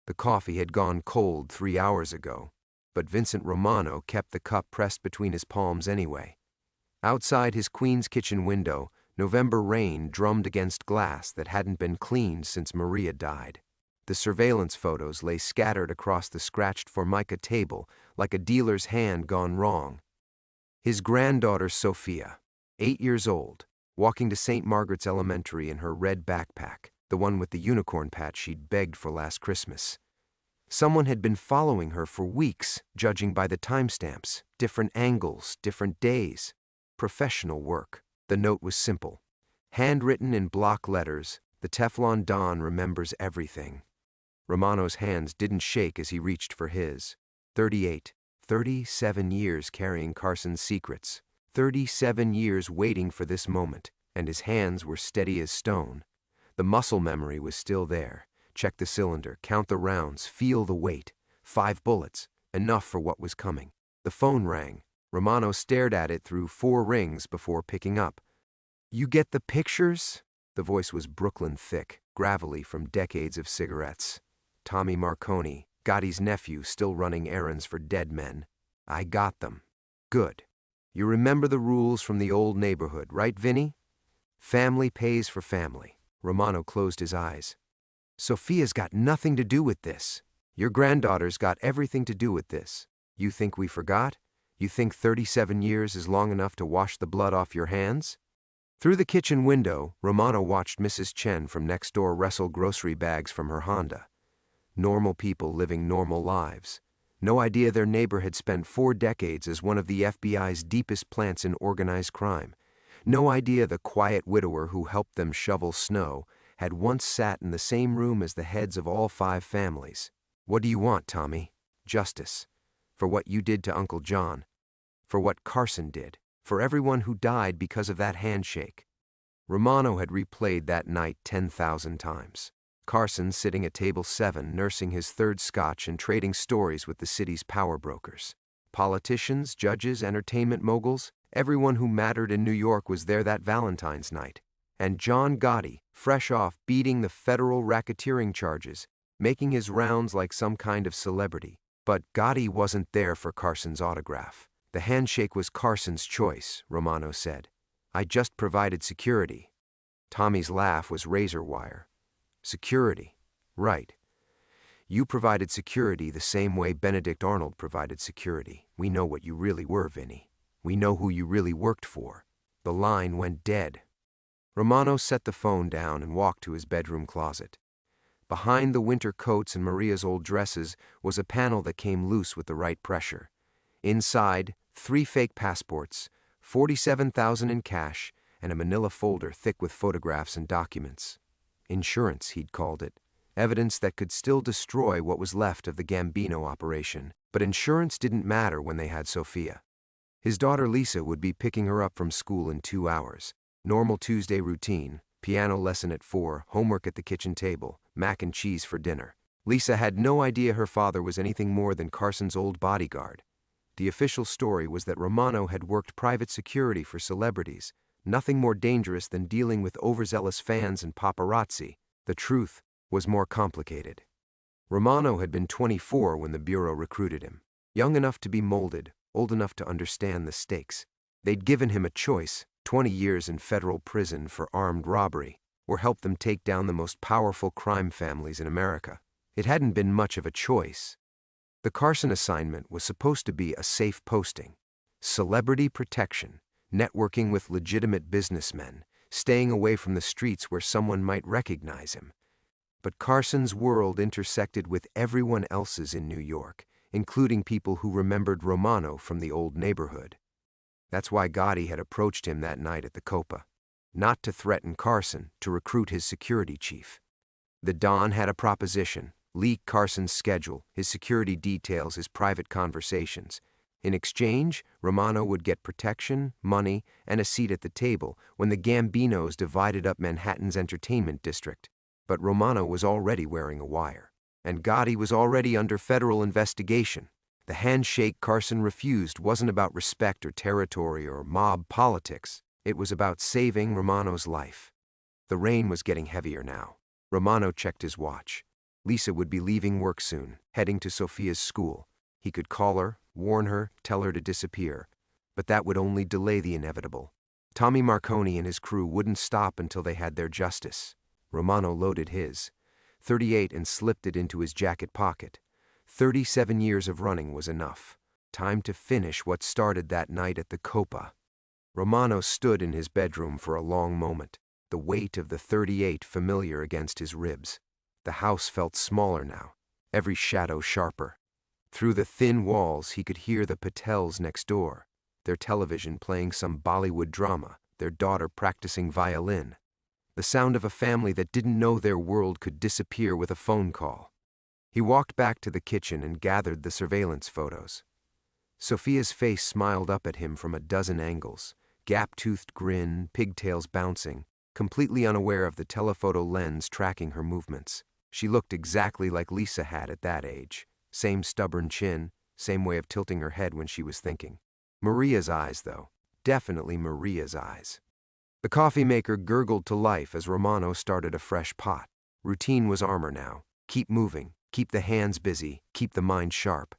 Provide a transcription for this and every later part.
The coffee had gone cold 3 hours ago, but Vincent Romano kept the cup pressed between his palms anyway. Outside his Queen's kitchen window, November rain drummed against glass that hadn't been cleaned since Maria died. The surveillance photos lay scattered across the scratched formica table like a dealer's hand gone wrong. His granddaughter Sophia, 8 years old, walking to St. Margaret's Elementary in her red backpack, the one with the unicorn patch she'd begged for last Christmas. Someone had been following her for weeks, judging by the timestamps, different angles, different days. Professional work. The note was simple. Handwritten in block letters, the Teflon Don remembers everything. Romano's hands didn't shake as he reached for his. 37 years carrying Carson's secrets. 37 years waiting for this moment, and his hands were steady as stone. The muscle memory was still there. Check the cylinder, count the rounds, feel the weight. 5 bullets, enough for what was coming. The phone rang. Romano stared at it through 4 rings before picking up. "You get the pictures?" The voice was Brooklyn thick, gravelly from decades of cigarettes. Tommy Marconi, Gotti's nephew, still running errands for dead men. "I got them." "Good. You remember the rules from the old neighborhood, right, Vinny? Family pays for family." Romano closed his eyes. "Sophia's got nothing to do with this. Your granddaughter's got everything to do with this. You think we forgot? You think 37 years is long enough to wash the blood off your hands?" Through the kitchen window, Romano watched Mrs. Chen from next door wrestle grocery bags from her Honda. Normal people living normal lives. No idea their neighbor had spent 4 decades as one of the FBI's deepest plants in organized crime. No idea the quiet widower who helped them shovel snow had once sat in the same room as the heads of all 5 families. "What do you want, Tommy?" "Justice. For what you did to Uncle John. For what Carson did. For everyone who died because of that handshake." Romano had replayed that night 10,000 times. Carson sitting at table 7, nursing his 3rd scotch and trading stories with the city's power brokers. Politicians, judges, entertainment moguls, everyone who mattered in New York was there that Valentine's night. And John Gotti, fresh off beating the federal racketeering charges, making his rounds like some kind of celebrity. But Gotti wasn't there for Carson's autograph. "The handshake was Carson's choice," Romano said. "I just provided security." Tommy's laugh was razor wire. "Security. Right. You provided security the same way Benedict Arnold provided security. We know what you really were, Vinny. We know who you really worked for." The line went dead. Romano set the phone down and walked to his bedroom closet. Behind the winter coats and Maria's old dresses was a panel that came loose with the right pressure. Inside, 3 fake passports, $47,000 in cash, and a manila folder thick with photographs and documents. Insurance, he'd called it. Evidence that could still destroy what was left of the Gambino operation. But insurance didn't matter when they had Sophia. His daughter Lisa would be picking her up from school in 2 hours. Normal Tuesday routine, piano lesson at 4, homework at the kitchen table, mac and cheese for dinner. Lisa had no idea her father was anything more than Carson's old bodyguard. The official story was that Romano had worked private security for celebrities, nothing more dangerous than dealing with overzealous fans and paparazzi. The truth was more complicated. Romano had been 24 when the Bureau recruited him. Young enough to be molded, old enough to understand the stakes. They'd given him a choice: 20 years in federal prison for armed robbery, or help them take down the most powerful crime families in America. It hadn't been much of a choice. The Carson assignment was supposed to be a safe posting. Celebrity protection, networking with legitimate businessmen, staying away from the streets where someone might recognize him. But Carson's world intersected with everyone else's in New York, including people who remembered Romano from the old neighborhood. That's why Gotti had approached him that night at the Copa. Not to threaten Carson, to recruit his security chief. The Don had a proposition: leak Carson's schedule, his security details, his private conversations. In exchange, Romano would get protection, money, and a seat at the table when the Gambinos divided up Manhattan's entertainment district. But Romano was already wearing a wire, and Gotti was already under federal investigation. The handshake Carson refused wasn't about respect or territory or mob politics. It was about saving Romano's life. The rain was getting heavier now. Romano checked his watch. Lisa would be leaving work soon, heading to Sophia's school. He could call her, warn her, tell her to disappear. But that would only delay the inevitable. Tommy Marconi and his crew wouldn't stop until they had their justice. Romano loaded his .38 and slipped it into his jacket pocket. 37 years of running was enough. Time to finish what started that night at the Copa. Romano stood in his bedroom for a long moment, the weight of the .38 familiar against his ribs. The house felt smaller now, every shadow sharper. Through the thin walls he could hear the Patels next door, their television playing some Bollywood drama, their daughter practicing violin. The sound of a family that didn't know their world could disappear with a phone call. He walked back to the kitchen and gathered the surveillance photos. Sophia's face smiled up at him from a dozen angles, gap-toothed grin, pigtails bouncing, completely unaware of the telephoto lens tracking her movements. She looked exactly like Lisa had at that age. Same stubborn chin, same way of tilting her head when she was thinking. Maria's eyes, though. Definitely Maria's eyes. The coffee maker gurgled to life as Romano started a fresh pot. Routine was armor now. Keep moving, keep the hands busy, keep the mind sharp.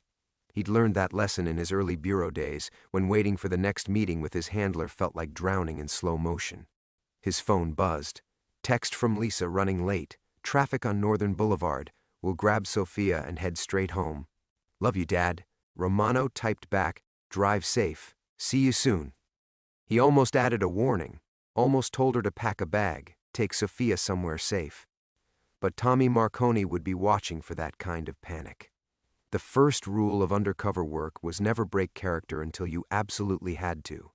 He'd learned that lesson in his early bureau days, when waiting for the next meeting with his handler felt like drowning in slow motion. His phone buzzed. Text from Lisa running late. Traffic on Northern Boulevard. We'll grab Sophia and head straight home. Love you, Dad. Romano typed back, drive safe. See you soon. He almost added a warning, almost told her to pack a bag, take Sophia somewhere safe. But Tommy Marconi would be watching for that kind of panic. The first rule of undercover work was never break character until you absolutely had to.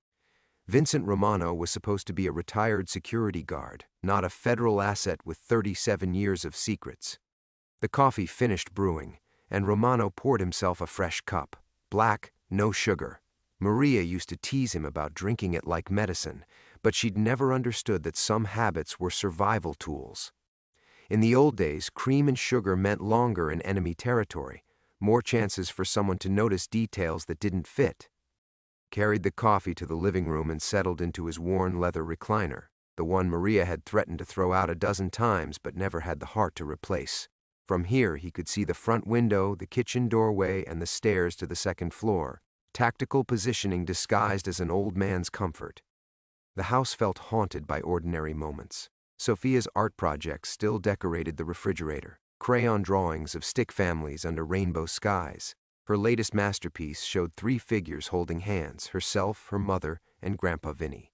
Vincent Romano was supposed to be a retired security guard, not a federal asset with 37 years of secrets. The coffee finished brewing, and Romano poured himself a fresh cup. Black, no sugar. Maria used to tease him about drinking it like medicine, but she'd never understood that some habits were survival tools. In the old days, cream and sugar meant longer in enemy territory, more chances for someone to notice details that didn't fit. Carried the coffee to the living room and settled into his worn leather recliner, the one Maria had threatened to throw out a dozen times but never had the heart to replace. From here he could see the front window, the kitchen doorway, and the stairs to the second floor, tactical positioning disguised as an old man's comfort. The house felt haunted by ordinary moments. Sophia's art projects still decorated the refrigerator, crayon drawings of stick families under rainbow skies. Her latest masterpiece showed 3 figures holding hands, herself, her mother, and Grandpa Vinny.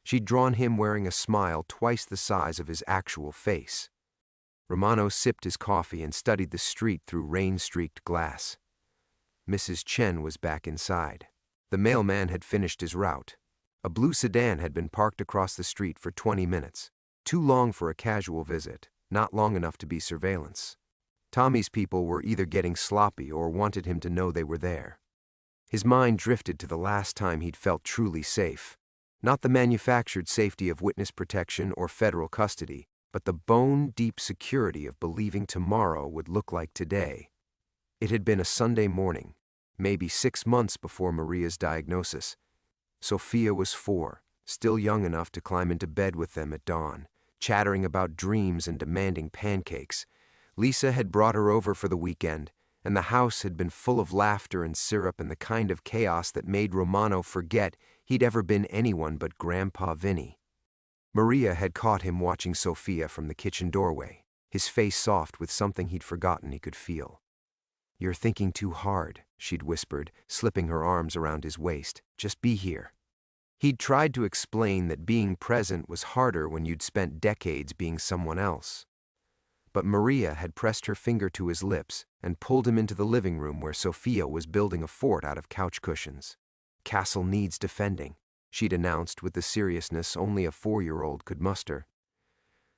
She'd drawn him wearing a smile twice the size of his actual face. Romano sipped his coffee and studied the street through rain-streaked glass. Mrs. Chen was back inside. The mailman had finished his route. A blue sedan had been parked across the street for 20 minutes. Too long for a casual visit, not long enough to be surveillance. Tommy's people were either getting sloppy or wanted him to know they were there. His mind drifted to the last time he'd felt truly safe. Not the manufactured safety of witness protection or federal custody, but the bone-deep security of believing tomorrow would look like today. It had been a Sunday morning, maybe 6 months before Maria's diagnosis. Sophia was 4, still young enough to climb into bed with them at dawn, chattering about dreams and demanding pancakes. Lisa had brought her over for the weekend, and the house had been full of laughter and syrup and the kind of chaos that made Romano forget he'd ever been anyone but Grandpa Vinny. Maria had caught him watching Sophia from the kitchen doorway, his face soft with something he'd forgotten he could feel. "You're thinking too hard," she'd whispered, slipping her arms around his waist. "Just be here." He'd tried to explain that being present was harder when you'd spent decades being someone else. But Maria had pressed her finger to his lips and pulled him into the living room where Sophia was building a fort out of couch cushions. "Castle needs defending," she'd announced with the seriousness only a 4-year-old could muster.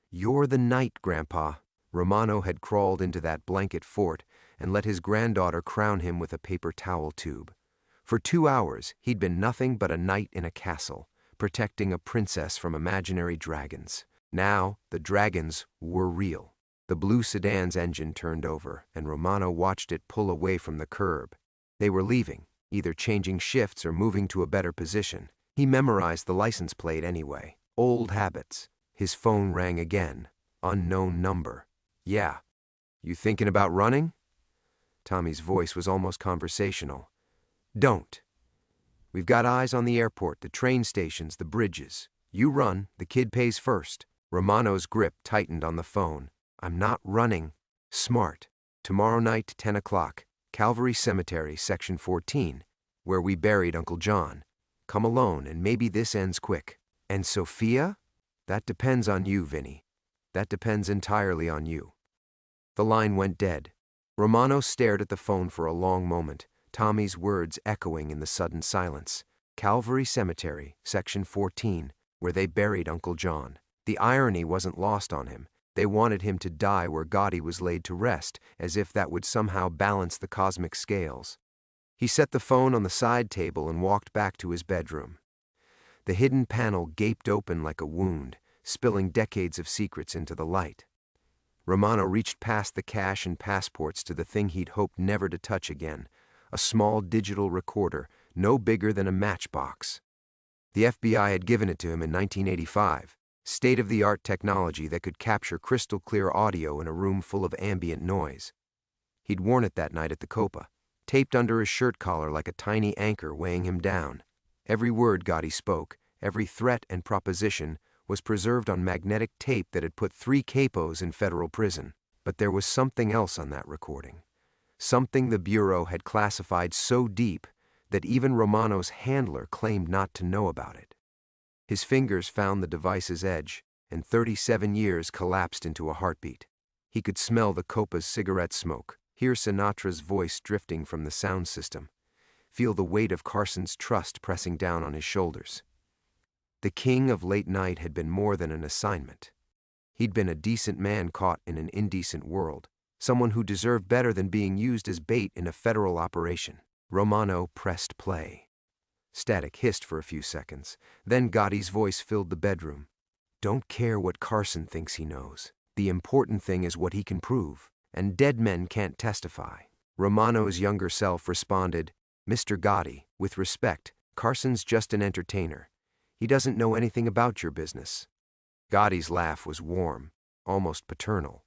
"You're the knight, Grandpa." Romano had crawled into that blanket fort and let his granddaughter crown him with a paper towel tube. For 2 hours, he'd been nothing but a knight in a castle, protecting a princess from imaginary dragons. Now, the dragons were real. The blue sedan's engine turned over, and Romano watched it pull away from the curb. They were leaving, either changing shifts or moving to a better position. He memorized the license plate anyway. Old habits. His phone rang again. Unknown number. Yeah. You thinking about running? Tommy's voice was almost conversational. Don't. We've got eyes on the airport, the train stations, the bridges. You run, the kid pays first. Romano's grip tightened on the phone. I'm not running. Smart. Tomorrow night, 10 o'clock. Calvary Cemetery, Section 14, where we buried Uncle John. Come alone, and maybe this ends quick. And Sophia? That depends on you, Vinny. That depends entirely on you. The line went dead. Romano stared at the phone for a long moment, Tommy's words echoing in the sudden silence. Calvary Cemetery, Section 14, where they buried Uncle John. The irony wasn't lost on him. They wanted him to die where Gotti was laid to rest, as if that would somehow balance the cosmic scales. He set the phone on the side table and walked back to his bedroom. The hidden panel gaped open like a wound, spilling decades of secrets into the light. Romano reached past the cash and passports to the thing he'd hoped never to touch again, a small digital recorder, no bigger than a matchbox. The FBI had given it to him in 1985, state-of-the-art technology that could capture crystal-clear audio in a room full of ambient noise. He'd worn it that night at the Copa, taped under his shirt collar like a tiny anchor weighing him down. Every word Gotti spoke, every threat and proposition, was preserved on magnetic tape that had put 3 capos in federal prison. But there was something else on that recording. Something the Bureau had classified so deep that even Romano's handler claimed not to know about it. His fingers found the device's edge, and 37 years collapsed into a heartbeat. He could smell the Copa's cigarette smoke, hear Sinatra's voice drifting from the sound system, feel the weight of Carson's trust pressing down on his shoulders. The king of late night had been more than an assignment. He'd been a decent man caught in an indecent world, someone who deserved better than being used as bait in a federal operation. Romano pressed play. Static hissed for a few seconds. Then Gotti's voice filled the bedroom. Don't care what Carson thinks he knows. The important thing is what he can prove, and dead men can't testify. Romano's younger self responded, Mr. Gotti, with respect, Carson's just an entertainer. He doesn't know anything about your business. Gotti's laugh was warm, almost paternal.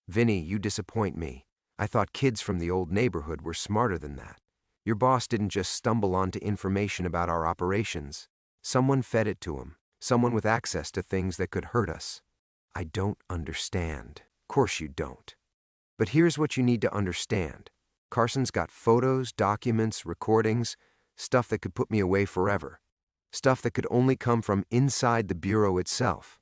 Vinny, you disappoint me. I thought kids from the old neighborhood were smarter than that. Your boss didn't just stumble onto information about our operations. Someone fed it to him, someone with access to things that could hurt us. I don't understand. Of course you don't. But here's what you need to understand. Carson's got photos, documents, recordings, stuff that could put me away forever. Stuff that could only come from inside the Bureau itself.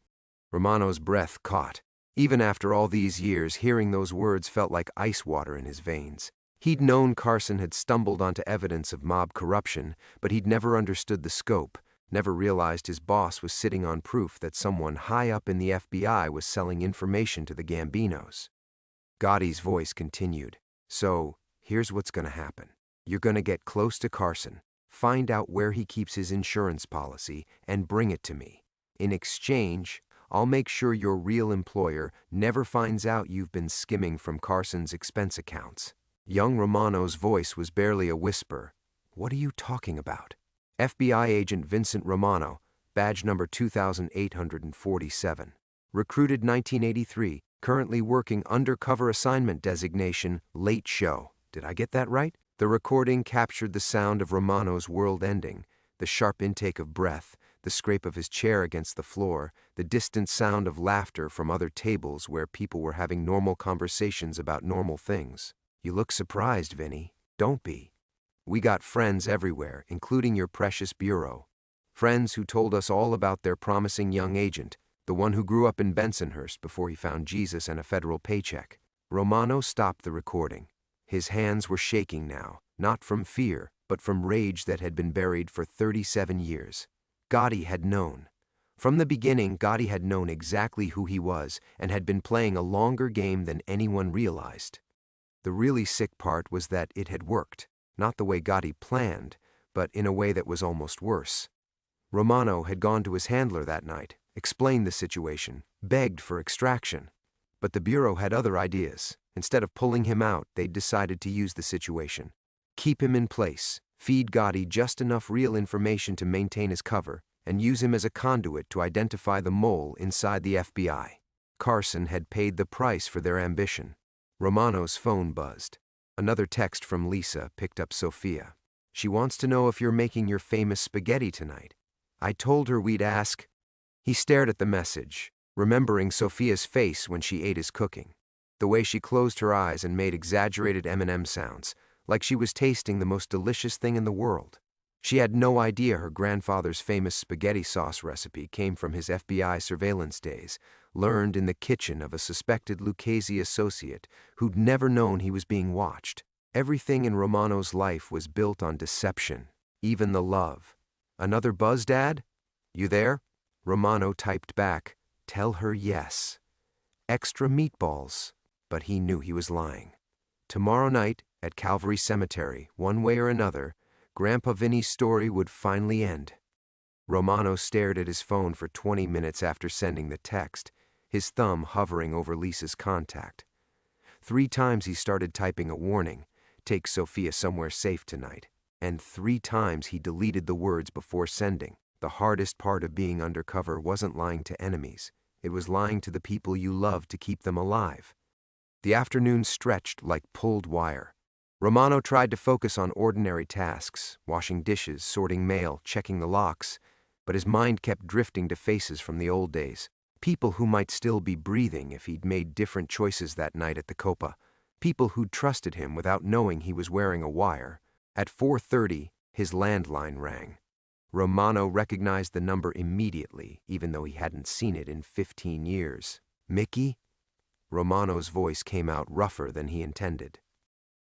Romano's breath caught. Even after all these years, hearing those words felt like ice water in his veins. He'd known Carson had stumbled onto evidence of mob corruption, but he'd never understood the scope, never realized his boss was sitting on proof that someone high up in the FBI was selling information to the Gambinos. Gotti's voice continued. So, here's what's gonna happen. You're gonna get close to Carson, find out where he keeps his insurance policy, and bring it to me. In exchange, I'll make sure your real employer never finds out you've been skimming from Carson's expense accounts. Young Romano's voice was barely a whisper. What are you talking about? FBI agent Vincent Romano, badge number 2847. Recruited 1983, currently working undercover assignment designation, late show. Did I get that right? The recording captured the sound of Romano's world ending, the sharp intake of breath, the scrape of his chair against the floor, the distant sound of laughter from other tables where people were having normal conversations about normal things. You look surprised, Vinny. Don't be. We got friends everywhere, including your precious Bureau. Friends who told us all about their promising young agent, the one who grew up in Bensonhurst before he found Jesus and a federal paycheck. Romano stopped the recording. His hands were shaking now, not from fear, but from rage that had been buried for 37 years. Gotti had known. From the beginning, Gotti had known exactly who he was and had been playing a longer game than anyone realized. The really sick part was that it had worked, not the way Gotti planned, but in a way that was almost worse. Romano had gone to his handler that night, explained the situation, begged for extraction. But the Bureau had other ideas. Instead of pulling him out, they'd decided to use the situation. Keep him in place, feed Gotti just enough real information to maintain his cover, and use him as a conduit to identify the mole inside the FBI. Carson had paid the price for their ambition. Romano's phone buzzed. Another text from Lisa picked up Sophia. She wants to know if you're making your famous spaghetti tonight. I told her we'd ask. He stared at the message, remembering Sophia's face when she ate his cooking. The way she closed her eyes and made exaggerated M&M sounds, like she was tasting the most delicious thing in the world. She had no idea her grandfather's famous spaghetti sauce recipe came from his FBI surveillance days, learned in the kitchen of a suspected Lucchese associate who'd never known he was being watched. Everything in Romano's life was built on deception, even the love. Another buzz, Dad? You there? Romano typed back, tell her yes. Extra meatballs. But he knew he was lying. Tomorrow night, at Calvary Cemetery, one way or another, Grandpa Vinny's story would finally end. Romano stared at his phone for 20 minutes after sending the text, his thumb hovering over Lisa's contact. 3 times he started typing a warning, take Sophia somewhere safe tonight, and 3 times he deleted the words before sending. The hardest part of being undercover wasn't lying to enemies. It was lying to the people you love to keep them alive. The afternoon stretched like pulled wire. Romano tried to focus on ordinary tasks, washing dishes, sorting mail, checking the locks, but his mind kept drifting to faces from the old days, people who might still be breathing if he'd made different choices that night at the Copa, people who'd trusted him without knowing he was wearing a wire. At 4:30, his landline rang. Romano recognized the number immediately, even though he hadn't seen it in 15 years. Mickey? Romano's voice came out rougher than he intended.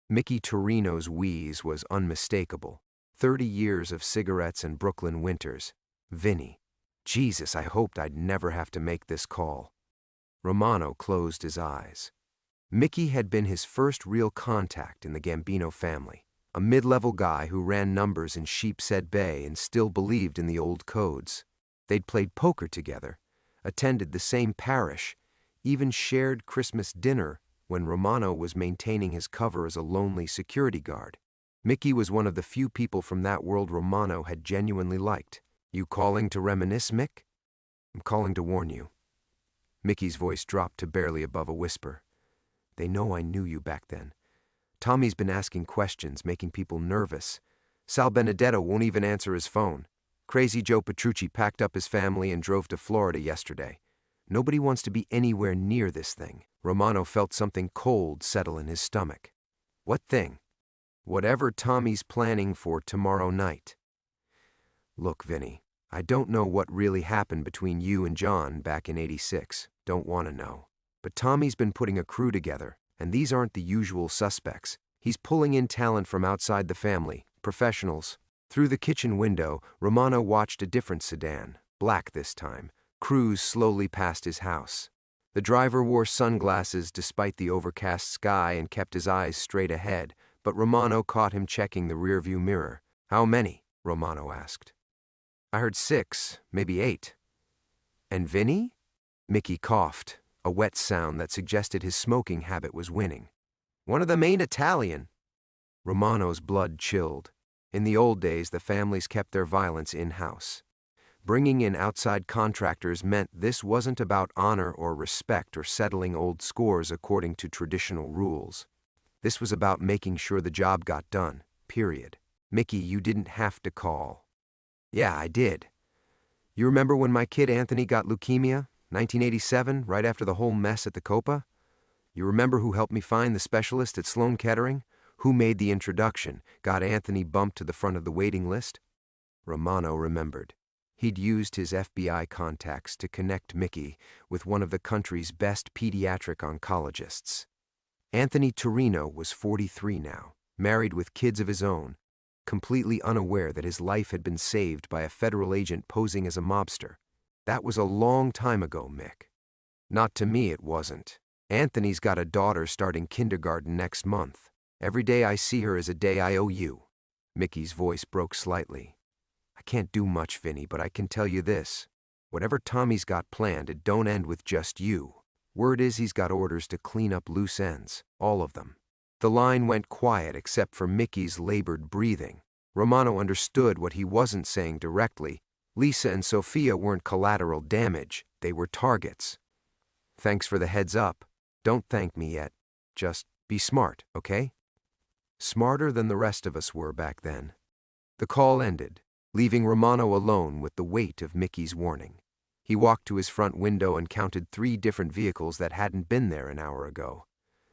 Mickey Torino's wheeze was unmistakable. 30 years of cigarettes and Brooklyn winters. Vinny. Jesus, I hoped I'd never have to make this call. Romano closed his eyes. Mickey had been his first real contact in the Gambino family, a mid-level guy who ran numbers in Sheepshead Bay and still believed in the old codes. They'd played poker together, attended the same parish, even shared Christmas dinner when Romano was maintaining his cover as a lonely security guard. Mickey was one of the few people from that world Romano had genuinely liked. You calling to reminisce, Mick? I'm calling to warn you. Mickey's voice dropped to barely above a whisper. They know I knew you back then. Tommy's been asking questions, making people nervous. Sal Benedetto won't even answer his phone. Crazy Joe Petrucci packed up his family and drove to Florida yesterday. Nobody wants to be anywhere near this thing. Romano felt something cold settle in his stomach. What thing? Whatever Tommy's planning for tomorrow night. Look, Vinny, I don't know what really happened between you and John back in '86. Don't want to know. But Tommy's been putting a crew together, and these aren't the usual suspects. He's pulling in talent from outside the family, professionals. Through the kitchen window, Romano watched a different sedan, black this time, cruise slowly past his house. The driver wore sunglasses despite the overcast sky and kept his eyes straight ahead, but Romano caught him checking the rearview mirror. How many? Romano asked. I heard 6, maybe 8. And Vinny? Mickey coughed, a wet sound that suggested his smoking habit was winning. One of them ain't Italian. Romano's blood chilled. In the old days, the families kept their violence in-house. Bringing in outside contractors meant this wasn't about honor or respect or settling old scores according to traditional rules. This was about making sure the job got done, period. Mickey, you didn't have to call. Yeah, I did. You remember when my kid Anthony got leukemia, 1987, right after the whole mess at the Copa? You remember who helped me find the specialist at Sloan Kettering? Who made the introduction, got Anthony bumped to the front of the waiting list? Romano remembered. He'd used his FBI contacts to connect Mickey with one of the country's best pediatric oncologists. Anthony Torino was 43 now, married with kids of his own, completely unaware that his life had been saved by a federal agent posing as a mobster. That was a long time ago, Mick. Not to me, it wasn't. Anthony's got a daughter starting kindergarten next month. Every day I see her is a day I owe you. Mickey's voice broke slightly. I can't do much, Vinny, but I can tell you this. Whatever Tommy's got planned, it don't end with just you. Word is he's got orders to clean up loose ends, all of them. The line went quiet except for Mickey's labored breathing. Romano understood what he wasn't saying directly. Lisa and Sophia weren't collateral damage, they were targets. Thanks for the heads up. Don't thank me yet. Just be smart, okay? Smarter than the rest of us were back then. The call ended, leaving Romano alone with the weight of Mickey's warning. He walked to his front window and counted 3 different vehicles that hadn't been there an hour ago.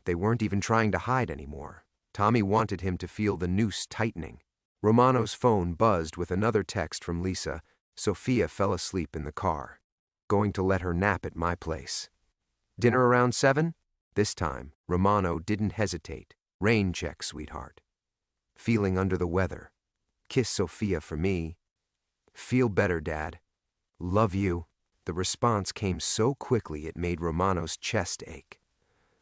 They weren't even trying to hide anymore. Tommy wanted him to feel the noose tightening. Romano's phone buzzed with another text from Lisa. Sophia fell asleep in the car. Going to let her nap at my place. Dinner around 7? This time, Romano didn't hesitate. Rain check, sweetheart. Feeling under the weather. Kiss Sophia for me. Feel better, Dad. Love you. The response came so quickly it made Romano's chest ache.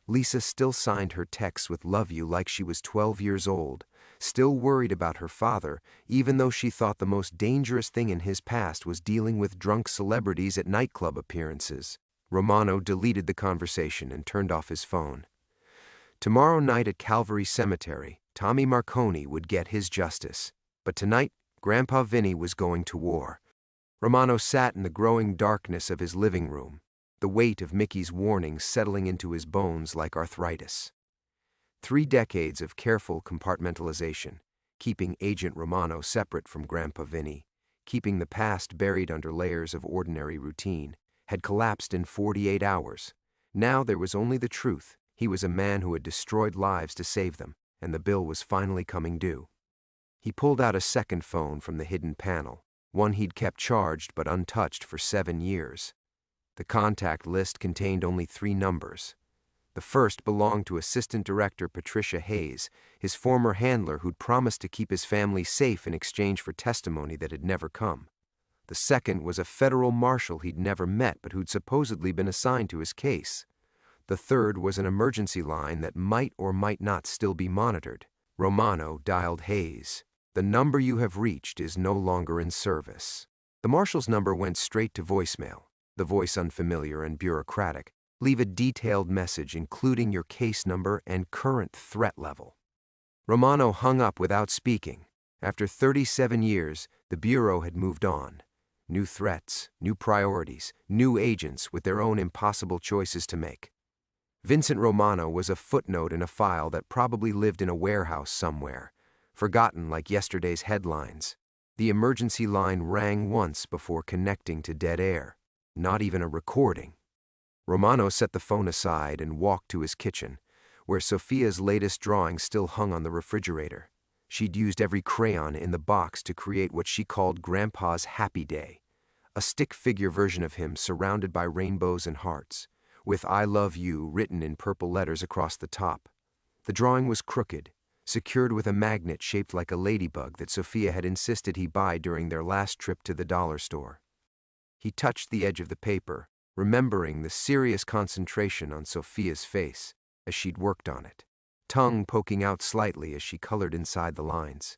Lisa still signed her texts with love you like she was 12 years old, still worried about her father, even though she thought the most dangerous thing in his past was dealing with drunk celebrities at nightclub appearances. Romano deleted the conversation and turned off his phone. Tomorrow night at Calvary Cemetery, Tommy Marconi would get his justice. But tonight, Grandpa Vinny was going to war. Romano sat in the growing darkness of his living room, the weight of Mickey's warnings settling into his bones like arthritis. 3 decades of careful compartmentalization, keeping Agent Romano separate from Grandpa Vinny, keeping the past buried under layers of ordinary routine, had collapsed in 48 hours. Now there was only the truth. He was a man who had destroyed lives to save them, and the bill was finally coming due. He pulled out a second phone from the hidden panel, one he'd kept charged but untouched for 7 years. The contact list contained only 3 numbers. The first belonged to Assistant Director Patricia Hayes, his former handler who'd promised to keep his family safe in exchange for testimony that had never come. The second was a federal marshal he'd never met but who'd supposedly been assigned to his case. The third was an emergency line that might or might not still be monitored. Romano dialed Hayes. The number you have reached is no longer in service. The marshal's number went straight to voicemail, the voice unfamiliar and bureaucratic. Leave a detailed message including your case number and current threat level. Romano hung up without speaking. After 37 years, the Bureau had moved on. New threats, new priorities, new agents with their own impossible choices to make. Vincent Romano was a footnote in a file that probably lived in a warehouse somewhere, forgotten like yesterday's headlines. The emergency line rang once before connecting to dead air. Not even a recording. Romano set the phone aside and walked to his kitchen, where Sophia's latest drawing still hung on the refrigerator. She'd used every crayon in the box to create what she called Grandpa's Happy Day, a stick figure version of him surrounded by rainbows and hearts, with I love you written in purple letters across the top. The drawing was crooked, secured with a magnet shaped like a ladybug that Sophia had insisted he buy during their last trip to the dollar store. He touched the edge of the paper, remembering the serious concentration on Sophia's face as she'd worked on it, tongue poking out slightly as she colored inside the lines.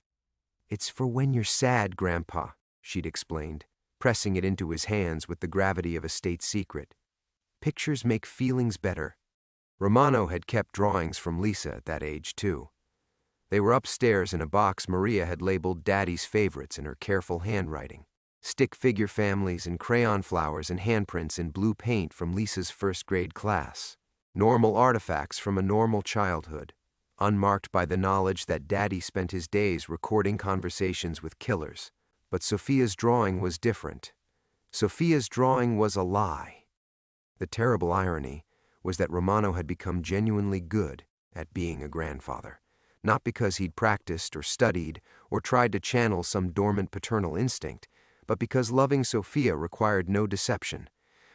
It's for when you're sad, Grandpa, she'd explained, pressing it into his hands with the gravity of a state secret. Pictures make feelings better. Romano had kept drawings from Lisa at that age, too. They were upstairs in a box Maria had labeled Daddy's favorites in her careful handwriting. Stick figure families and crayon flowers and handprints in blue paint from Lisa's first-grade class. Normal artifacts from a normal childhood, unmarked by the knowledge that Daddy spent his days recording conversations with killers. But Sophia's drawing was different. Sophia's drawing was a lie. The terrible irony was that Romano had become genuinely good at being a grandfather, not because he'd practiced or studied or tried to channel some dormant paternal instinct, but because loving Sophia required no deception.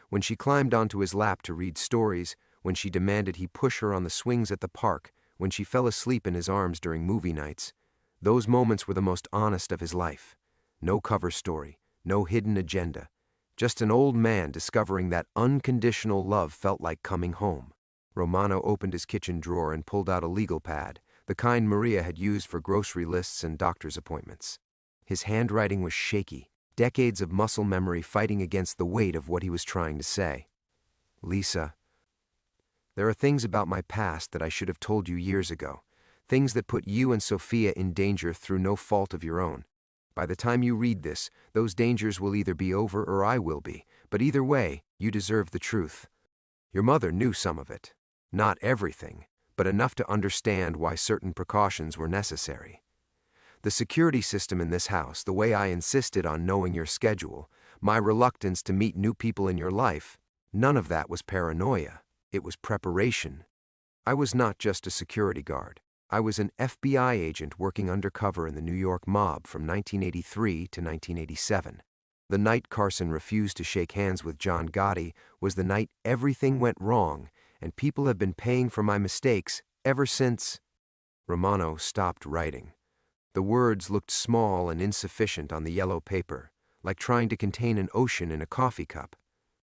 When she climbed onto his lap to read stories, when she demanded he push her on the swings at the park, when she fell asleep in his arms during movie nights, those moments were the most honest of his life. No cover story, no hidden agenda, just an old man discovering that unconditional love felt like coming home. Romano opened his kitchen drawer and pulled out a legal pad, the kind Maria had used for grocery lists and doctor's appointments. His handwriting was shaky, decades of muscle memory fighting against the weight of what he was trying to say. Lisa, there are things about my past that I should have told you years ago, things that put you and Sophia in danger through no fault of your own. By the time you read this, those dangers will either be over or I will be, but either way, you deserve the truth. Your mother knew some of it. Not everything, but enough to understand why certain precautions were necessary. The security system in this house, the way I insisted on knowing your schedule, my reluctance to meet new people in your life, none of that was paranoia. It was preparation. I was not just a security guard. I was an FBI agent working undercover in the New York mob from 1983 to 1987. The night Carson refused to shake hands with John Gotti was the night everything went wrong, and people have been paying for my mistakes ever since. Romano stopped writing. The words looked small and insufficient on the yellow paper, like trying to contain an ocean in a coffee cup.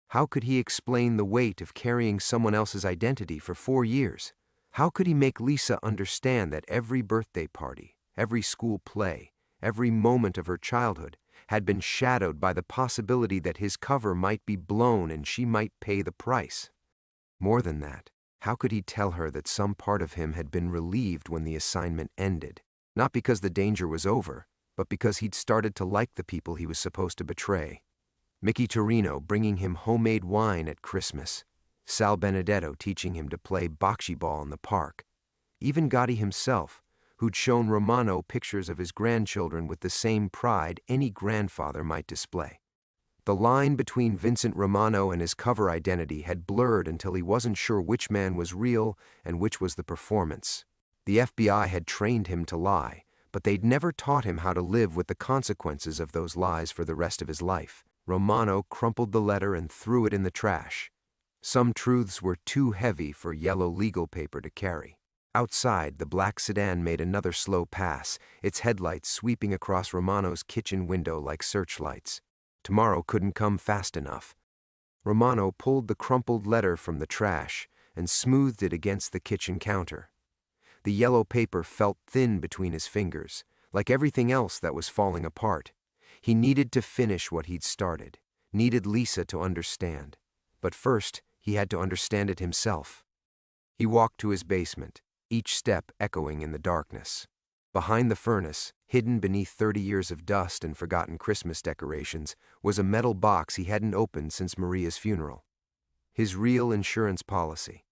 How could he explain the weight of carrying someone else's identity for 4 years? How could he make Lisa understand that every birthday party, every school play, every moment of her childhood had been shadowed by the possibility that his cover might be blown and she might pay the price? More than that, how could he tell her that some part of him had been relieved when the assignment ended? Not because the danger was over, but because he'd started to like the people he was supposed to betray. Mickey Torino bringing him homemade wine at Christmas. Sal Benedetto teaching him to play bocce ball in the park. Even Gotti himself, who'd shown Romano pictures of his grandchildren with the same pride any grandfather might display. The line between Vincent Romano and his cover identity had blurred until he wasn't sure which man was real and which was the performance. The FBI had trained him to lie, but they'd never taught him how to live with the consequences of those lies for the rest of his life. Romano crumpled the letter and threw it in the trash. Some truths were too heavy for yellow legal paper to carry. Outside, the black sedan made another slow pass, its headlights sweeping across Romano's kitchen window like searchlights. Tomorrow couldn't come fast enough. Romano pulled the crumpled letter from the trash and smoothed it against the kitchen counter. The yellow paper felt thin between his fingers, like everything else that was falling apart. He needed to finish what he'd started, needed Lisa to understand. But first, he had to understand it himself. He walked to his basement, each step echoing in the darkness. Behind the furnace, hidden beneath 30 years of dust and forgotten Christmas decorations, was a metal box he hadn't opened since Maria's funeral. His real insurance policy.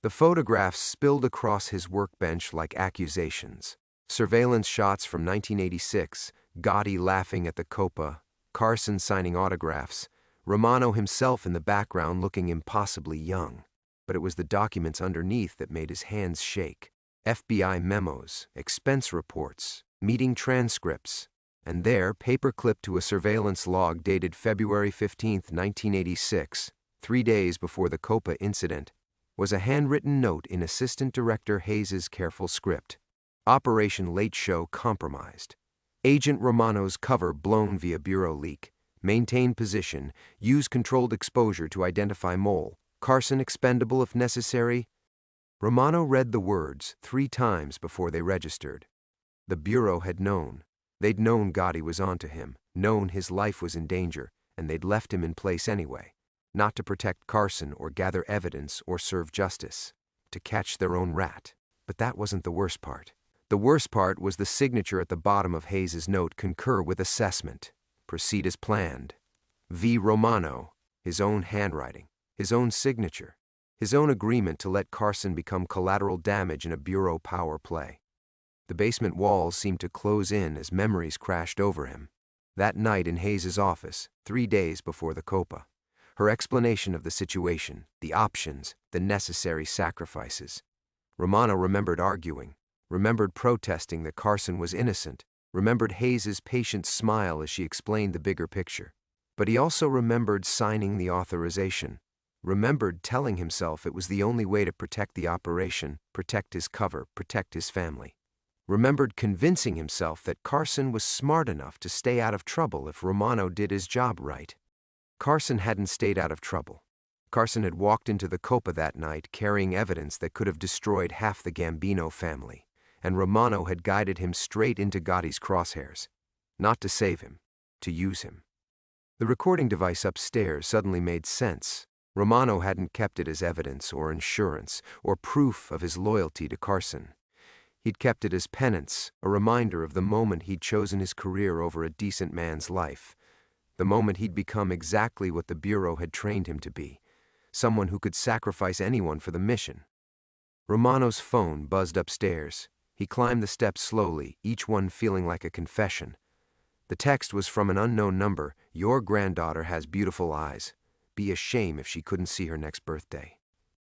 The photographs spilled across his workbench like accusations. Surveillance shots from 1986, Gotti laughing at the Copa, Carson signing autographs, Romano himself in the background looking impossibly young. But it was the documents underneath that made his hands shake. FBI memos, expense reports, meeting transcripts, and there, paperclipped to a surveillance log dated February 15, 1986, 3 days before the Copa incident, was a handwritten note in Assistant Director Hayes's careful script. Operation Late Show compromised. Agent Romano's cover blown via bureau leak. Maintain position. Use controlled exposure to identify mole. Carson expendable if necessary. Romano read the words 3 times before they registered. The bureau had known. They'd known Gotti was onto him, known his life was in danger, and they'd left him in place anyway. Not to protect Carson or gather evidence or serve justice. To catch their own rat. But that wasn't the worst part. The worst part was the signature at the bottom of Hayes's note: concur with assessment. Proceed as planned. V. Romano, his own handwriting, his own signature, his own agreement to let Carson become collateral damage in a bureau power play. The basement walls seemed to close in as memories crashed over him. That night in Hayes's office, 3 days before the Copa. Her explanation of the situation, the options, the necessary sacrifices. Romano remembered arguing, remembered protesting that Carson was innocent, remembered Hayes's patient smile as she explained the bigger picture. But he also remembered signing the authorization, remembered telling himself it was the only way to protect the operation, protect his cover, protect his family. Remembered convincing himself that Carson was smart enough to stay out of trouble if Romano did his job right. Carson hadn't stayed out of trouble. Carson had walked into the Copa that night carrying evidence that could have destroyed half the Gambino family, and Romano had guided him straight into Gotti's crosshairs. Not to save him, to use him. The recording device upstairs suddenly made sense. Romano hadn't kept it as evidence or insurance or proof of his loyalty to Carson. He'd kept it as penance, a reminder of the moment he'd chosen his career over a decent man's life. The moment he'd become exactly what the Bureau had trained him to be, someone who could sacrifice anyone for the mission. Romano's phone buzzed upstairs. He climbed the steps slowly, each one feeling like a confession. The text was from an unknown number. Your granddaughter has beautiful eyes. Be a shame if she couldn't see her next birthday.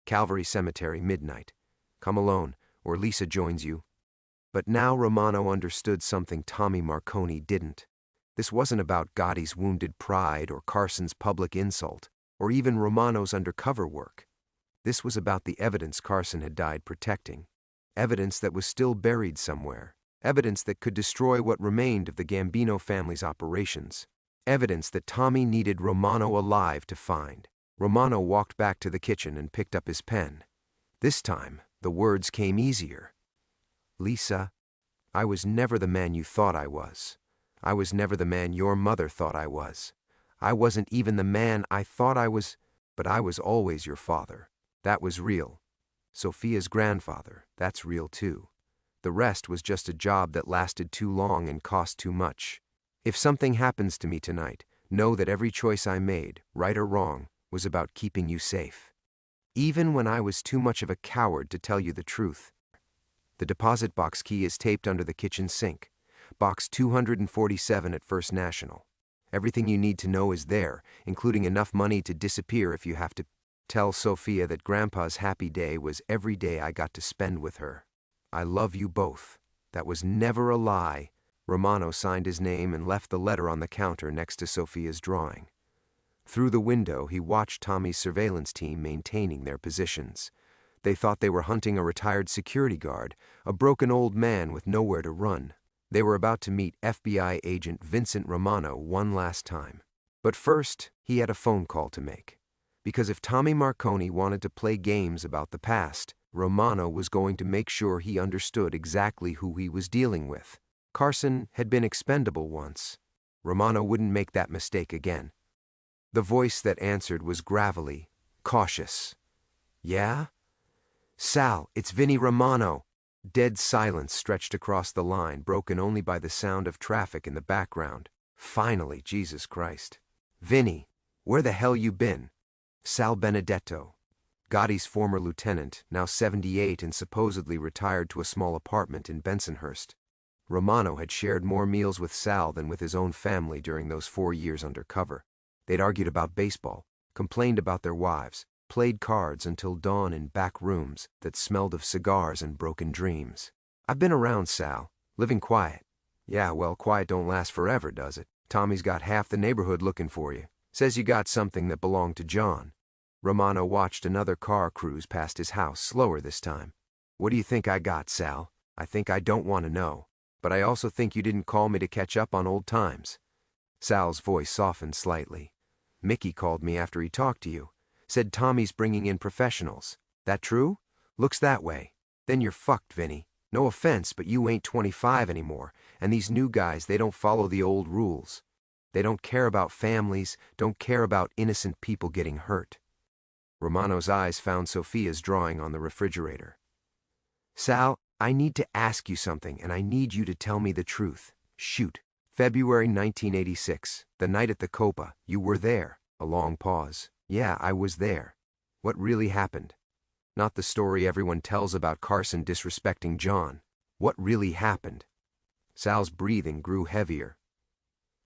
Calvary Cemetery, midnight. Come alone, or Lisa joins you. But now Romano understood something Tommy Marconi didn't. This wasn't about Gotti's wounded pride or Carson's public insult, or even Romano's undercover work. This was about the evidence Carson had died protecting. Evidence that was still buried somewhere. Evidence that could destroy what remained of the Gambino family's operations. Evidence that Tommy needed Romano alive to find. Romano walked back to the kitchen and picked up his pen. This time, the words came easier. Lisa, I was never the man you thought I was. I was never the man your mother thought I was. I wasn't even the man I thought I was, but I was always your father. That was real. Sophia's grandfather, that's real too. The rest was just a job that lasted too long and cost too much. If something happens to me tonight, know that every choice I made, right or wrong, was about keeping you safe. Even when I was too much of a coward to tell you the truth. The deposit box key is taped under the kitchen sink. Box 247 at First National. Everything you need to know is there, including enough money to disappear if you have to. Tell Sophia that Grandpa's happy day was every day I got to spend with her. I love you both. That was never a lie. Romano signed his name and left the letter on the counter next to Sophia's drawing. Through the window, he watched Tommy's surveillance team maintaining their positions. They thought they were hunting a retired security guard, a broken old man with nowhere to run. They were about to meet FBI agent Vincent Romano one last time. But first, he had a phone call to make. Because if Tommy Marconi wanted to play games about the past, Romano was going to make sure he understood exactly who he was dealing with. Carson had been expendable once. Romano wouldn't make that mistake again. The voice that answered was gravelly, cautious. Yeah? Sal, it's Vinny Romano. Dead silence stretched across the line, broken only by the sound of traffic in the background. Finally, Jesus Christ. Vinny, where the hell you been? Sal Benedetto, Gotti's former lieutenant, now 78 and supposedly retired to a small apartment in Bensonhurst. Romano had shared more meals with Sal than with his own family during those 4 years undercover. They'd argued about baseball, complained about their wives, played cards until dawn in back rooms that smelled of cigars and broken dreams. I've been around, Sal, living quiet. Yeah, well, quiet don't last forever, does it? Tommy's got half the neighborhood looking for you. Says you got something that belonged to John. Romano watched another car cruise past his house, slower this time. What do you think I got, Sal? I think I don't want to know. But I also think you didn't call me to catch up on old times. Sal's voice softened slightly. Mickey called me after he talked to you. Said Tommy's bringing in professionals. That true? Looks that way. Then you're fucked, Vinny. No offense, but you ain't 25 anymore, and these new guys, they don't follow the old rules. They don't care about families, don't care about innocent people getting hurt. Romano's eyes found Sophia's drawing on the refrigerator. Sal, I need to ask you something, and I need you to tell me the truth. Shoot. February 1986, the night at the Copa, you were there. A long pause. Yeah, I was there. What really happened? Not the story everyone tells about Carson disrespecting John. What really happened? Sal's breathing grew heavier.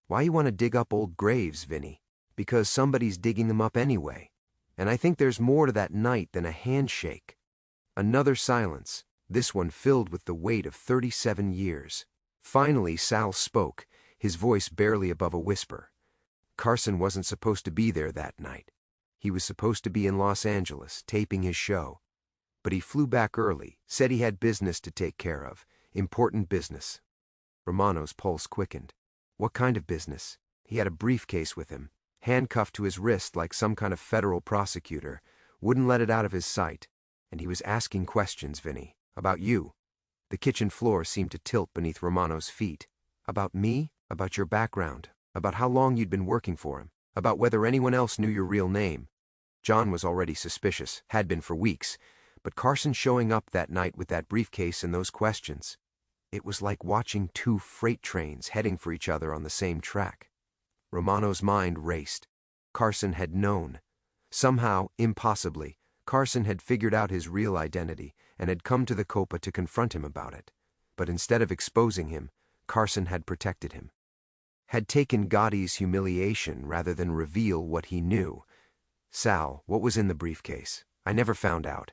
Why you want to dig up old graves, Vinny? Because somebody's digging them up anyway. And I think there's more to that night than a handshake. Another silence, this one filled with the weight of 37 years. Finally, Sal spoke, his voice barely above a whisper. Carson wasn't supposed to be there that night. He was supposed to be in Los Angeles, taping his show. But he flew back early, said he had business to take care of, important business. Romano's pulse quickened. What kind of business? He had a briefcase with him, handcuffed to his wrist like some kind of federal prosecutor, wouldn't let it out of his sight. And he was asking questions, Vinny, about you. The kitchen floor seemed to tilt beneath Romano's feet. About me? About your background? About how long you'd been working for him? About whether anyone else knew your real name? John was already suspicious, had been for weeks, but Carson showing up that night with that briefcase and those questions. It was like watching two freight trains heading for each other on the same track. Romano's mind raced. Carson had known. Somehow, impossibly, Carson had figured out his real identity, and had come to the Copa to confront him about it. But instead of exposing him, Carson had protected him. Had taken Gotti's humiliation rather than reveal what he knew. "Sal, what was in the briefcase? I never found out.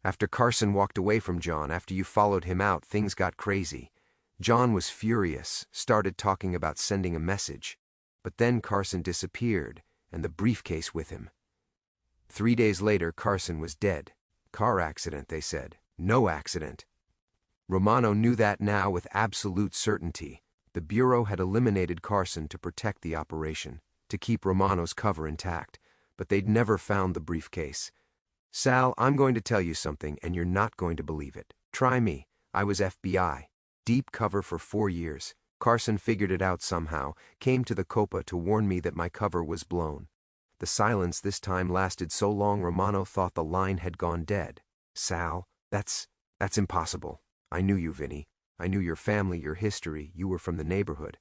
After Carson walked away from John, after you followed him out, things got crazy. John was furious, started talking about sending a message. But then Carson disappeared, and the briefcase with him. 3 days later, Carson was dead. Car accident, they said. No accident." Romano knew that now with absolute certainty. The Bureau had eliminated Carson to protect the operation, to keep Romano's cover intact, but they'd never found the briefcase. "Sal, I'm going to tell you something, and you're not going to believe it. Try me. I was FBI. Deep cover for 4 years. Carson figured it out somehow, came to the Copa to warn me that my cover was blown. The silence this time lasted so long Romano thought the line had gone dead. Sal, that's impossible. I knew you, Vinny. I knew your family, your history. You were from the neighborhood."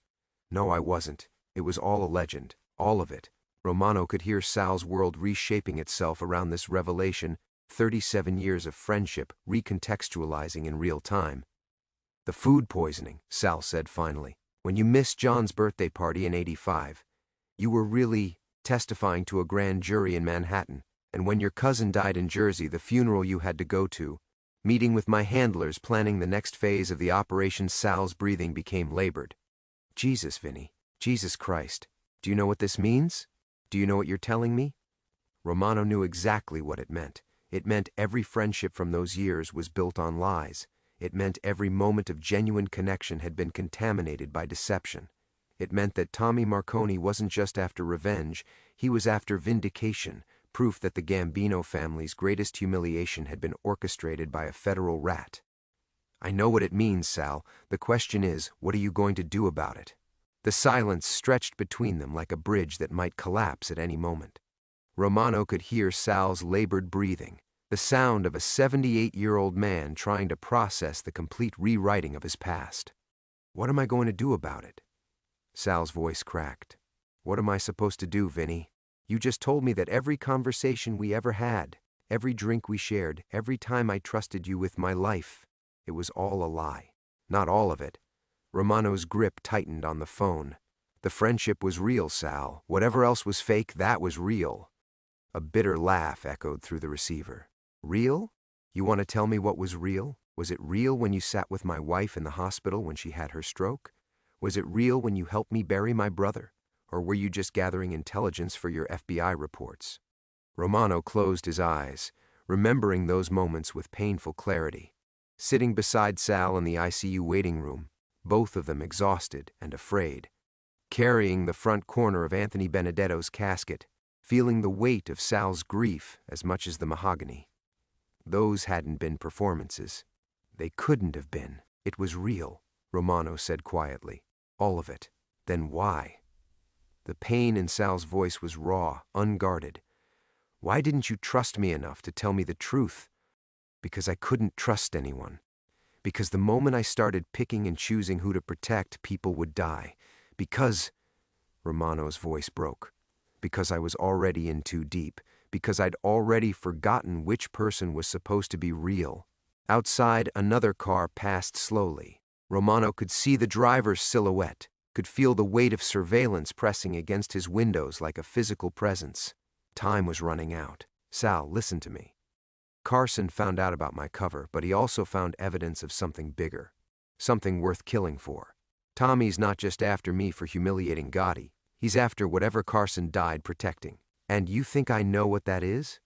"No, I wasn't. It was all a legend. All of it." Romano could hear Sal's world reshaping itself around this revelation, 37 years of friendship recontextualizing in real time. "The food poisoning," Sal said finally. "When you missed John's birthday party in '85, you were really testifying to a grand jury in Manhattan, and when your cousin died in Jersey, the funeral you had to go to, meeting with my handlers planning the next phase of the operation." Sal's breathing became labored. "Jesus, Vinny. Jesus Christ. Do you know what this means? Do you know what you're telling me?" Romano knew exactly what it meant. It meant every friendship from those years was built on lies. It meant every moment of genuine connection had been contaminated by deception. It meant that Tommy Marconi wasn't just after revenge, he was after vindication, proof that the Gambino family's greatest humiliation had been orchestrated by a federal rat. "I know what it means, Sal. The question is, what are you going to do about it?" The silence stretched between them like a bridge that might collapse at any moment. Romano could hear Sal's labored breathing, the sound of a 78-year-old man trying to process the complete rewriting of his past. "What am I going to do about it?" Sal's voice cracked. "What am I supposed to do, Vinny? You just told me that every conversation we ever had, every drink we shared, every time I trusted you with my life, it was all a lie." "Not all of it." Romano's grip tightened on the phone. "The friendship was real, Sal. Whatever else was fake, that was real." A bitter laugh echoed through the receiver. "Real? You want to tell me what was real? Was it real when you sat with my wife in the hospital when she had her stroke? Was it real when you helped me bury my brother? Or were you just gathering intelligence for your FBI reports?" Romano closed his eyes, remembering those moments with painful clarity. Sitting beside Sal in the ICU waiting room, both of them exhausted and afraid. Carrying the front corner of Anthony Benedetto's casket, feeling the weight of Sal's grief as much as the mahogany. Those hadn't been performances. They couldn't have been. It was real, Romano said quietly. All of it. Then why? The pain in Sal's voice was raw, unguarded. "Why didn't you trust me enough to tell me the truth?" "Because I couldn't trust anyone. Because the moment I started picking and choosing who to protect, people would die. Because—" Romano's voice broke. "Because I was already in too deep. Because I'd already forgotten which person was supposed to be real." Outside, another car passed slowly. Romano could see the driver's silhouette, could feel the weight of surveillance pressing against his windows like a physical presence. Time was running out. "Sal, listen to me. Carson found out about my cover, but he also found evidence of something bigger. Something worth killing for. Tommy's not just after me for humiliating Gotti. He's after whatever Carson died protecting. And you think I know what that is?"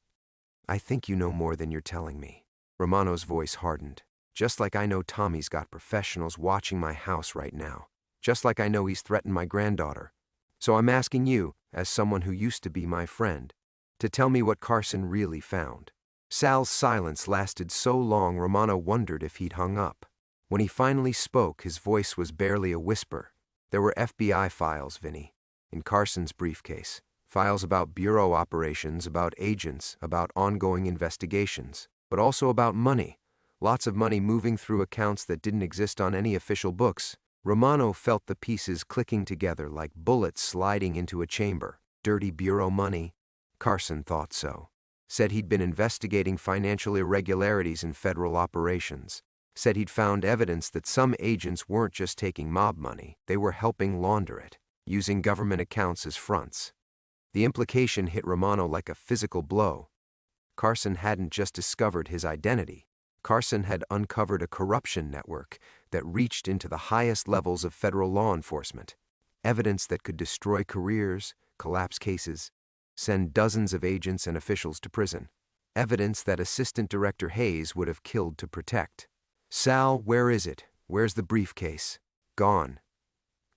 "I think you know more than you're telling me." Romano's voice hardened. "Just like I know Tommy's got professionals watching my house right now. Just like I know he's threatened my granddaughter. So I'm asking you, as someone who used to be my friend, to tell me what Carson really found." Sal's silence lasted so long Romano wondered if he'd hung up. When he finally spoke, his voice was barely a whisper. "There were FBI files, Vinny, in Carson's briefcase. Files about bureau operations, about agents, about ongoing investigations, but also about money. Lots of money moving through accounts that didn't exist on any official books." Romano felt the pieces clicking together like bullets sliding into a chamber. Dirty bureau money? Carson thought so. Said he'd been investigating financial irregularities in federal operations. Said he'd found evidence that some agents weren't just taking mob money, they were helping launder it, using government accounts as fronts. The implication hit Romano like a physical blow. Carson hadn't just discovered his identity. Carson had uncovered a corruption network that reached into the highest levels of federal law enforcement. Evidence that could destroy careers, collapse cases, send dozens of agents and officials to prison. Evidence that Assistant Director Hayes would have killed to protect. "Sal, where is it? Where's the briefcase?" "Gone."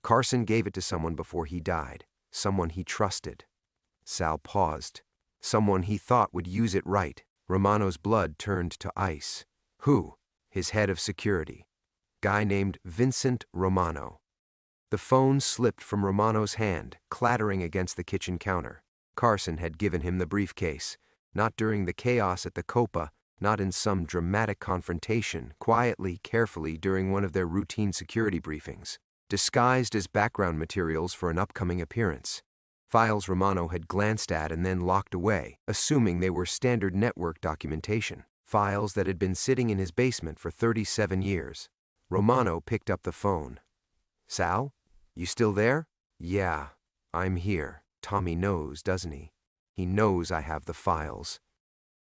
Carson gave it to someone before he died, someone he trusted. Sal paused. Someone he thought would use it right. Romano's blood turned to ice. Who? His head of security. Guy named Vincent Romano. The phone slipped from Romano's hand, clattering against the kitchen counter. Carson had given him the briefcase, not during the chaos at the Copa, not in some dramatic confrontation, quietly, carefully during one of their routine security briefings, disguised as background materials for an upcoming appearance. Files Romano had glanced at and then locked away, assuming they were standard network documentation. Files that had been sitting in his basement for 37 years. Romano picked up the phone. "Sal? You still there?" "Yeah, I'm here." "Tommy knows, doesn't he? He knows I have the files."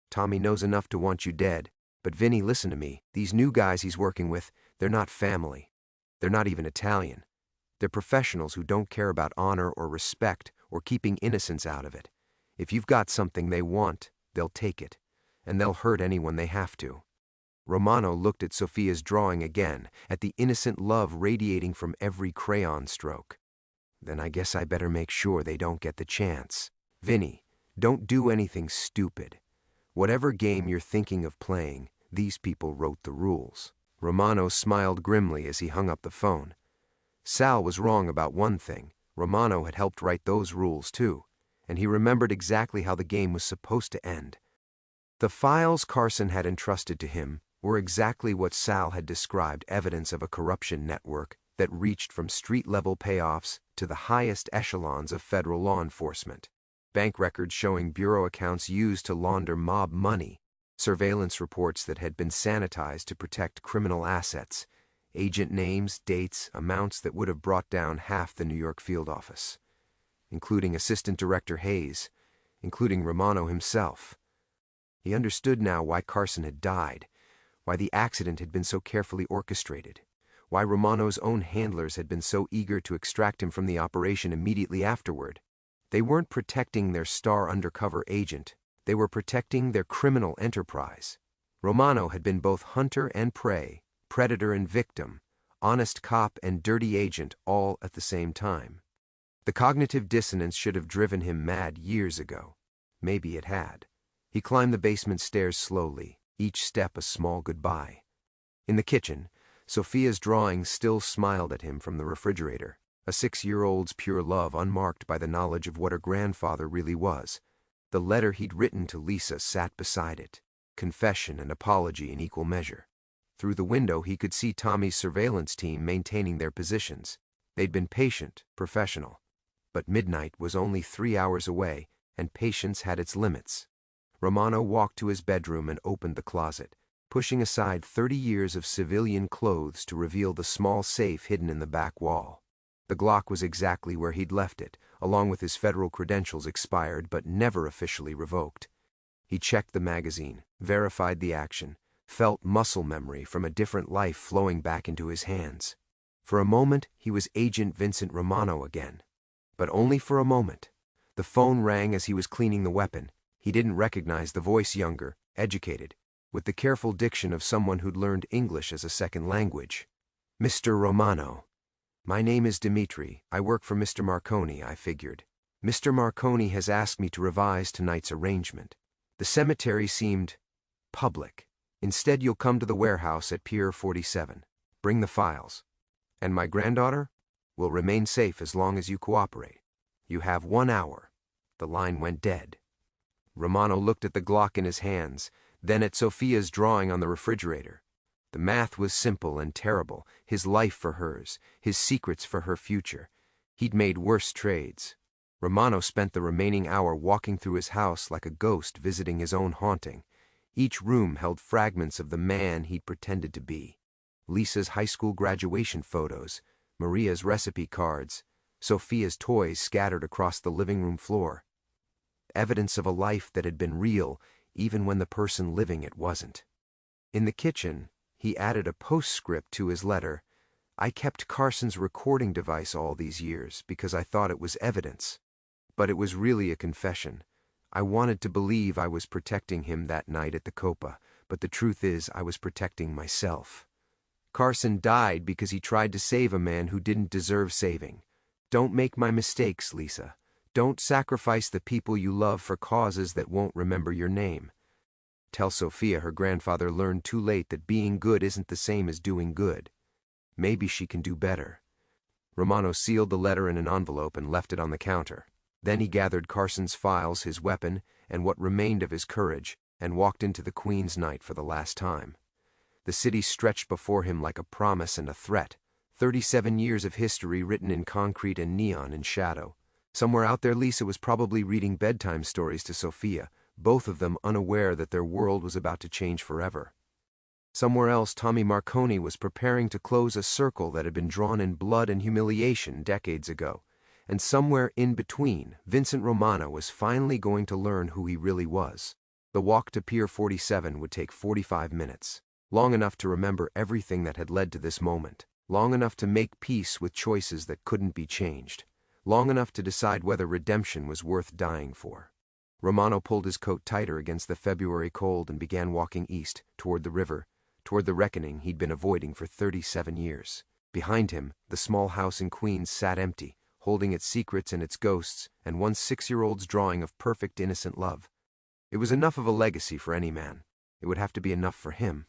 "Tommy knows enough to want you dead. But Vinny, listen to me. These new guys he's working with, they're not family. They're not even Italian. They're professionals who don't care about honor or respect or keeping innocence out of it. If you've got something they want, they'll take it. And they'll hurt anyone they have to." Romano looked at Sophia's drawing again, at the innocent love radiating from every crayon stroke. "Then I guess I better make sure they don't get the chance. Vinny, don't do anything stupid. Whatever game you're thinking of playing, these people wrote the rules." Romano smiled grimly as he hung up the phone. Sal was wrong about one thing. Romano had helped write those rules too, and he remembered exactly how the game was supposed to end. The files Carson had entrusted to him were exactly what Sal had described, evidence of a corruption network that reached from street-level payoffs to the highest echelons of federal law enforcement. Bank records showing bureau accounts used to launder mob money, surveillance reports that had been sanitized to protect criminal assets, agent names, dates, amounts that would have brought down half the New York field office, including Assistant Director Hayes, including Romano himself. He understood now why Carson had died, why the accident had been so carefully orchestrated, why Romano's own handlers had been so eager to extract him from the operation immediately afterward. They weren't protecting their star undercover agent. They were protecting their criminal enterprise. Romano had been both hunter and prey, predator and victim, honest cop and dirty agent all at the same time. The cognitive dissonance should have driven him mad years ago. Maybe it had. He climbed the basement stairs slowly, each step a small goodbye. In the kitchen, Sophia's drawing still smiled at him from the refrigerator, a 6-year-old's pure love unmarked by the knowledge of what her grandfather really was. The letter he'd written to Lisa sat beside it, confession and apology in equal measure. Through the window he could see Tommy's surveillance team maintaining their positions. They'd been patient, professional. But midnight was only 3 hours away, and patience had its limits. Romano walked to his bedroom and opened the closet, pushing aside 30 years of civilian clothes to reveal the small safe hidden in the back wall. The Glock was exactly where he'd left it, along with his federal credentials expired but never officially revoked. He checked the magazine, verified the action, felt muscle memory from a different life flowing back into his hands. For a moment, he was Agent Vincent Romano again. But only for a moment. The phone rang as he was cleaning the weapon. He didn't recognize the voice, younger, educated, with the careful diction of someone who'd learned English as a second language. "Mr. Romano. My name is Dimitri. I work for Mr. Marconi," I figured. "Mr. Marconi has asked me to revise tonight's arrangement. The cemetery seemed public. Instead, you'll come to the warehouse at Pier 47. Bring the files. And my granddaughter will remain safe as long as you cooperate. You have 1 hour." The line went dead. Romano looked at the Glock in his hands, then at Sophia's drawing on the refrigerator. The math was simple and terrible, his life for hers, his secrets for her future. He'd made worse trades. Romano spent the remaining hour walking through his house like a ghost visiting his own haunting. Each room held fragments of the man he'd pretended to be. Lisa's high school graduation photos, Maria's recipe cards, Sophia's toys scattered across the living room floor. Evidence of a life that had been real, even when the person living it wasn't. In the kitchen, he added a postscript to his letter. I kept Carson's recording device all these years because I thought it was evidence. But it was really a confession. I wanted to believe I was protecting him that night at the Copa, but the truth is I was protecting myself. Carson died because he tried to save a man who didn't deserve saving. Don't make my mistakes, Lisa. Don't sacrifice the people you love for causes that won't remember your name. Tell Sophia her grandfather learned too late that being good isn't the same as doing good. Maybe she can do better. Romano sealed the letter in an envelope and left it on the counter. Then he gathered Carson's files, his weapon, and what remained of his courage, and walked into the Queen's night for the last time. The city stretched before him like a promise and a threat. 37 years of history written in concrete and neon in shadow. Somewhere out there Lisa was probably reading bedtime stories to Sophia, both of them unaware that their world was about to change forever. Somewhere else Tommy Marconi was preparing to close a circle that had been drawn in blood and humiliation decades ago. And somewhere in between, Vincent Romano was finally going to learn who he really was. The walk to Pier 47 would take 45 minutes, long enough to remember everything that had led to this moment, long enough to make peace with choices that couldn't be changed, long enough to decide whether redemption was worth dying for. Romano pulled his coat tighter against the February cold and began walking east, toward the river, toward the reckoning he'd been avoiding for 37 years. Behind him, the small house in Queens sat empty, holding its secrets and its ghosts, and one 6-year-old's drawing of perfect innocent love. It was enough of a legacy for any man. It would have to be enough for him.